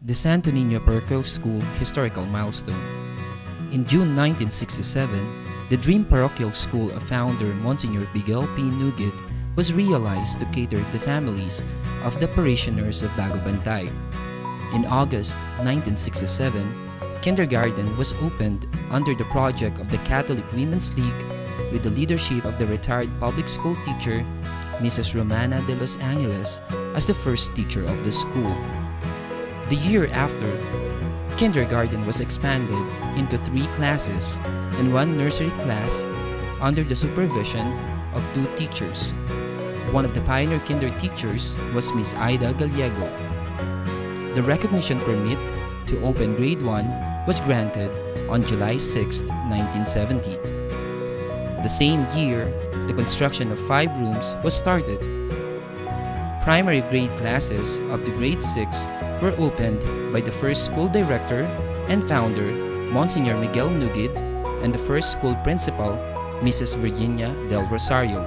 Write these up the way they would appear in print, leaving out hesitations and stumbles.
The Santo Niño Parochial School Historical Milestone. In June 1967, the Dream Parochial School of founder Monsignor Miguel P. Nugid was realized to cater the families of the parishioners of Bago Bantay. In August 1967, kindergarten was opened under the project of the Catholic Women's League with the leadership of the retired public school teacher Mrs. Romana de Los Angeles as the first teacher of the school. The year after, kindergarten was expanded into 3 classes and 1 nursery class under the supervision of 2 teachers. One of the pioneer kinder teachers was Miss Ida Gallego. The recognition permit to open grade 1 was granted on July 6, 1970. The same year, the construction of 5 rooms was started. Primary grade classes up to grade 6 were opened by the first school director and founder, Monsignor Miguel Nugid, and the first school principal, Mrs. Virginia del Rosario.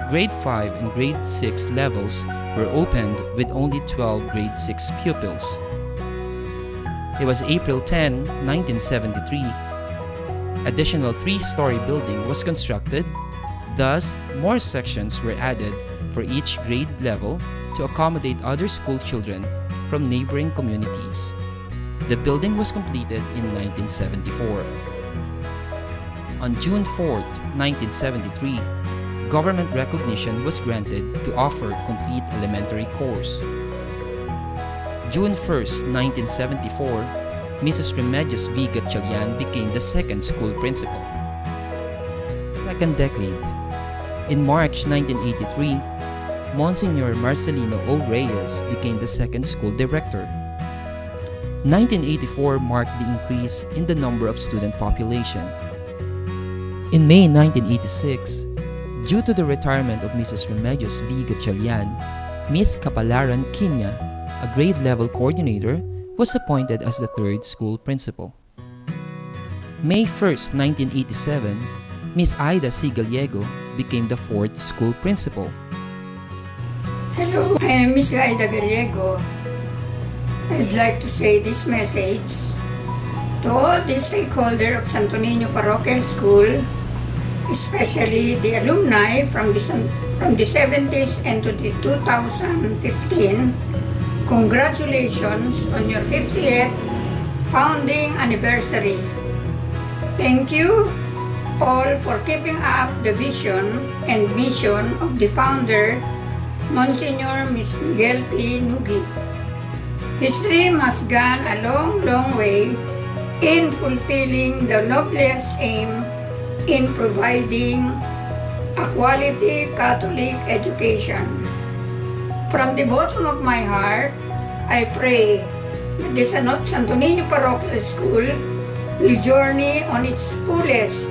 Grade 5 and grade 6 levels were opened with only 12 grade 6 pupils. It was April 10, 1973. Additional 3-story building was constructed, thus more sections were added for each grade level to accommodate other school children from neighboring communities. The building was completed in 1974. On June 4, 1973, government recognition was granted to offer complete elementary course. June 1, 1974, Mrs. Remedios V. Gatchalian became the second school principal. Second decade. In March 1983, Monsignor Marcelino O. Reyes became the second school director. 1984 marked the increase in the number of student population. In May 1986, due to the retirement of Mrs. Remedios V. Gatchalian, Miss Kapalaran Kinya, a grade-level coordinator, was appointed as the third school principal. May 1, 1987, Miss Ida C. Gallego became the fourth school principal. Hello, I am Miss Ida Gallego. I'd like to say this message to all the stakeholders of Santo Niño Parochial School, especially the alumni from the 70s and to the 2015. Congratulations on your 50th founding anniversary. Thank you all for keeping up the vision and mission of the founder, Monsignor Miguel P. Nugid. His dream has gone a long way in fulfilling the noblest aim in providing a quality Catholic education. From the bottom of my heart, I pray that the Santo Niño Parochial School will journey on its fullest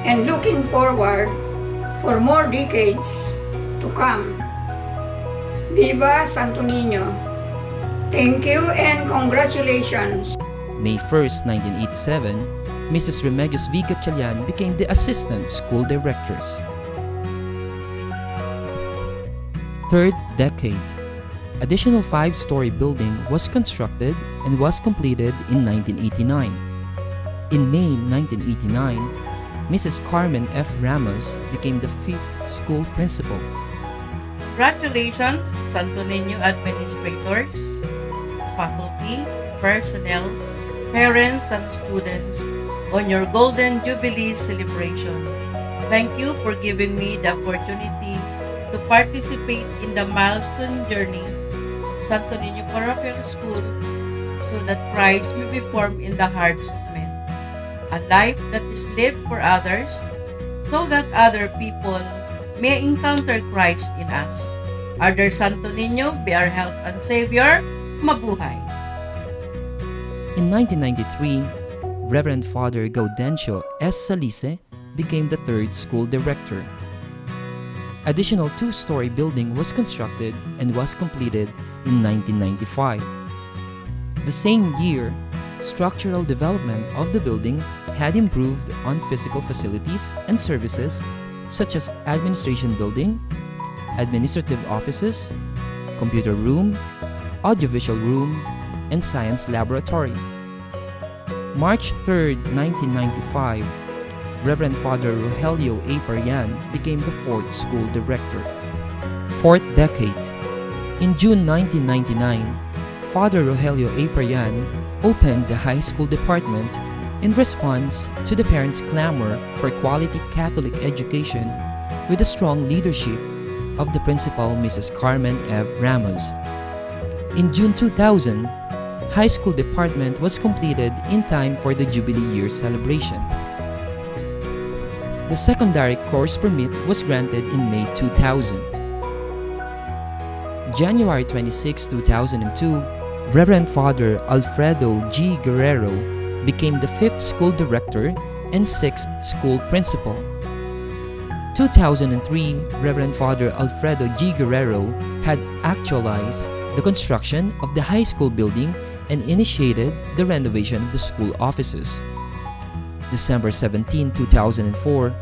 and looking forward for more decades to come. Viva Santo Niño! Thank you and congratulations! May 1, 1987, Mrs. Remedios V. Gatchalian became the assistant school directress. Third decade. Additional 5-story building was constructed and was completed in 1989. In May 1989, Mrs. Carmen F. Ramos became the 5th school principal. Congratulations, Santo Niño administrators, faculty, personnel, parents, and students on your Golden Jubilee celebration. Thank you for giving me the opportunity to participate in the milestone journey of Santo Niño Parochial School so that Christ may be formed in the hearts of men. A life that is lived for others so that other people may encounter Christ in us. Our Santo Niño, be our help and Savior. Mabuhay! In 1993, Reverend Father Gaudencio S. Salice became the third school director. Additional 2-story building was constructed and was completed in 1995. The same year, structural development of the building had improved on physical facilities and services such as administration building, administrative offices, computer room, audiovisual room, and science laboratory. March 3, 1995, Reverend Father Rogelio A. Parian became the fourth school director. Fourth decade. In June 1999, Father Rogelio A. Parian opened the high school department in response to the parents' clamor for quality Catholic education with the strong leadership of the principal, Mrs. Carmen F. Ramos. In June 2000, high school department was completed in time for the Jubilee Year celebration. The secondary course permit was granted in May 2000. January 26, 2002, Reverend Father Alfredo G. Guerrero became the fifth school director and sixth school principal. 2003, Reverend Father Alfredo G. Guerrero had actualized the construction of the high school building and initiated the renovation of the school offices. December 17, 2004,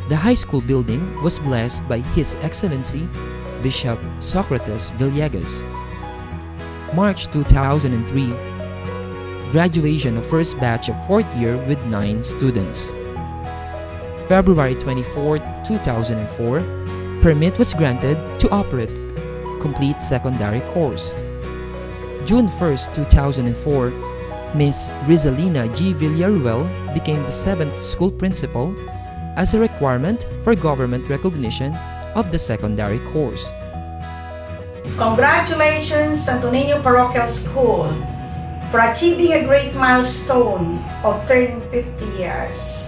the high school building was blessed by His Excellency Bishop Socrates Villegas. March 2003, graduation of first batch of fourth year with 9 students. February 24, 2004, permit was granted to operate complete secondary course. June 1, 2004, Ms. Rizalina G. Villaruel became the 7th school principal as a requirement for government recognition of the secondary course. Congratulations, Santo Niño Parochial School, for achieving a great milestone of turning 50 years.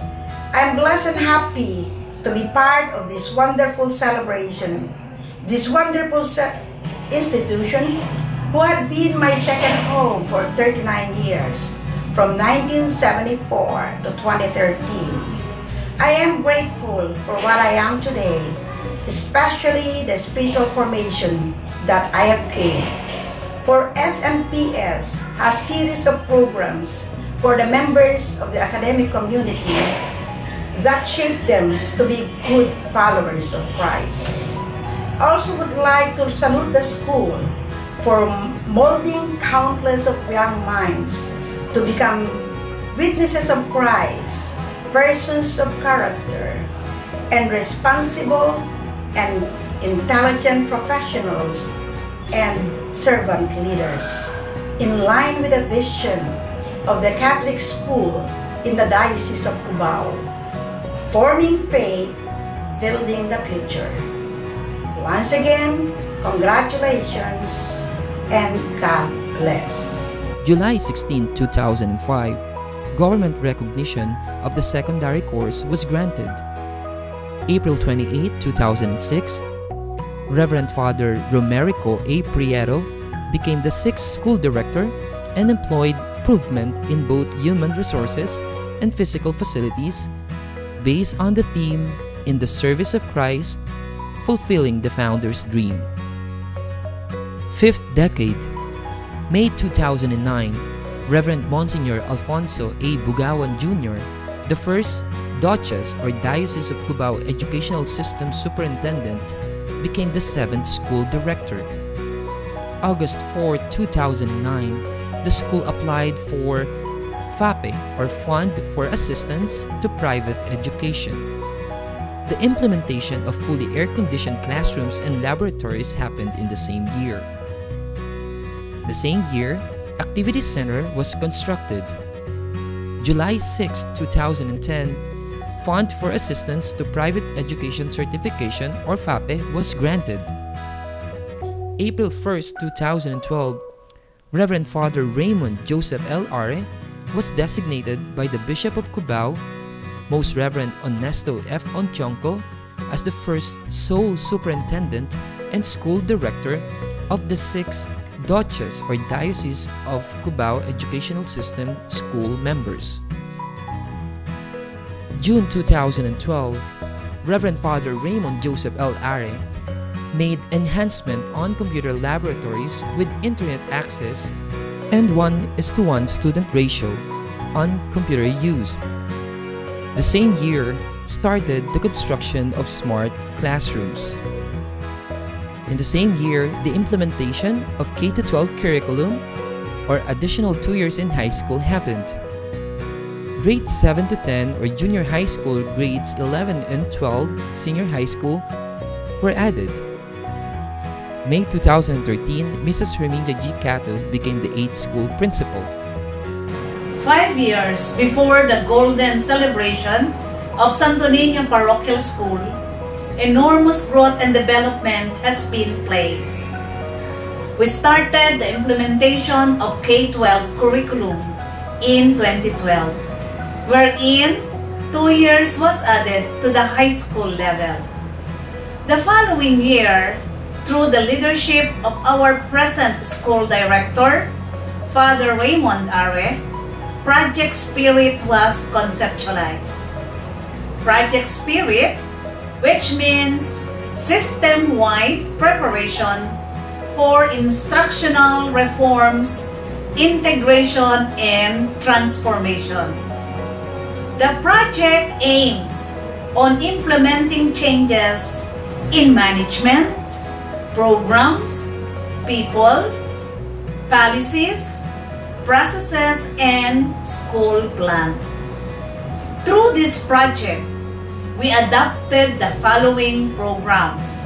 I'm blessed and happy to be part of this wonderful celebration, this wonderful institution who had been my second home for 39 years, from 1974 to 2013. I am grateful for what I am today, especially the spiritual formation that I have gained. For SNPS has series of programs for the members of the academic community that shape them to be good followers of Christ. Also would like to salute the school for molding countless of young minds to become witnesses of Christ, persons of character, and responsible and intelligent professionals and servant leaders, in line with the vision of the Catholic school in the Diocese of Cubao, forming faith, building the future. Once again, congratulations and God bless. July 16, 2005, government recognition of the secondary course was granted. April 28, 2006, Reverend Father Romerico A. Prieto became the 6th school director and employed improvement in both human resources and physical facilities based on the theme "In the Service of Christ, Fulfilling the Founder's Dream." Fifth decade. May 2009, Reverend Monsignor Alfonso A. Bugawan Jr., the first Duchess or Diocese of Cubao Educational System Superintendent, became the 7th school director. August 4, 2009, the school applied for FAPE or Fund for Assistance to Private Education. The implementation of fully air-conditioned classrooms and laboratories happened in the same year. The same year, Activity Center was constructed. July 6, 2010, Fund for Assistance to Private Education Certification or FAPE was granted. April 1, 2012, Reverend Father Raymond Joseph L. Are was designated by the Bishop of Cubao, Most Reverend Ernesto F. Onchonco, as the first sole superintendent and school director of the 6th Duchess or Diocese of Cubao Educational System school members. June 2012, Reverend Father Raymond Joseph L. Are made enhancement on computer laboratories with internet access and 1:1 student ratio on computer use. The same year started the construction of smart classrooms. In the same year, the implementation of K-12 curriculum, or additional 2 years in high school, happened. Grades 7 to 10, or junior high school, grades 11 and 12, senior high school, were added. May 2013, Mrs. Herminia G. Cato became the 8th school principal. 5 years before the golden celebration of Santo Niño Parochial School, enormous growth and development has been placed. We started the implementation of K-12 curriculum in 2012, wherein 2 years was added to the high school level. The following year, through the leadership of our present school director, Father Raymond Are, Project Spirit was conceptualized. Project Spirit, which means system-wide preparation for instructional reforms, integration, and transformation. The project aims on implementing changes in management, programs, people, policies, processes, and school plan. Through this project, we adopted the following programs.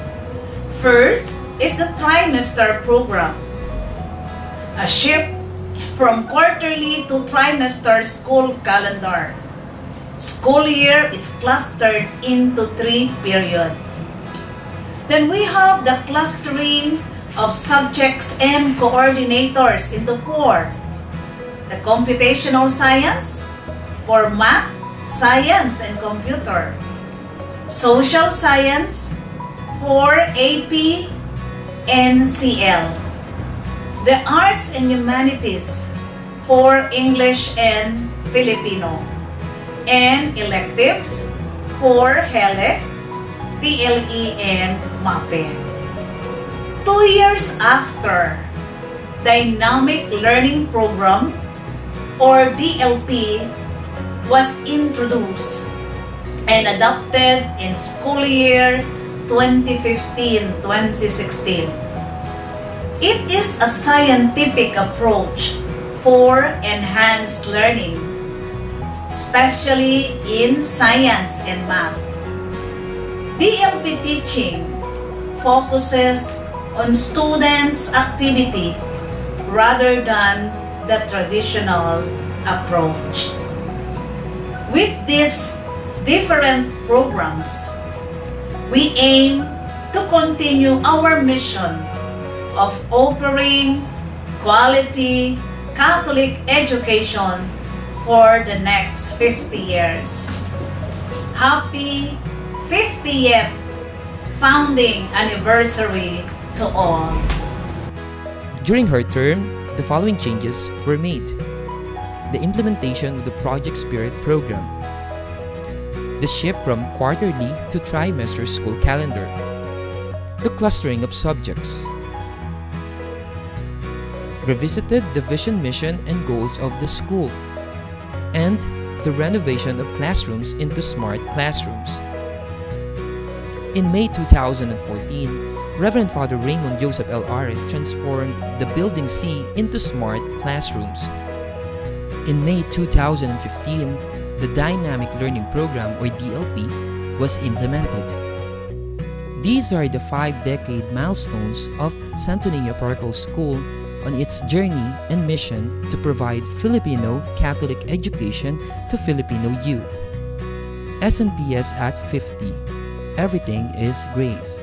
First is the trimester program, a shift from quarterly to trimester school calendar. School year is clustered into 3 periods. Then we have the clustering of subjects and coordinators into 4. The computational science for math, science, and computer. Social science for AP and CL. The arts and humanities for English and Filipino. And electives for HELE, TLE, and MAPE. 2 years after, Dynamic Learning Program, or DLP, was introduced and adopted in school year 2015-2016. It is a scientific approach for enhanced learning, especially in science and math. DLP teaching focuses on students' activity rather than the traditional approach. With these different programs, we aim to continue our mission of offering quality Catholic education for the next 50 years. Happy 50th founding anniversary to all. During her term, the following changes were made. The implementation of the Project Spirit program, the shift from quarterly to trimester school calendar, the clustering of subjects, revisited the vision, mission, and goals of the school, and the renovation of classrooms into smart classrooms. In May 2014, Reverend Father Raymond Joseph L. Are transformed the Building C into smart classrooms. In May 2015, the Dynamic Learning Program, or DLP, was implemented. These are the 5-decade milestones of Santo Niño Parochial School on its journey and mission to provide Filipino Catholic education to Filipino youth. SNPS at 50. Everything is grace.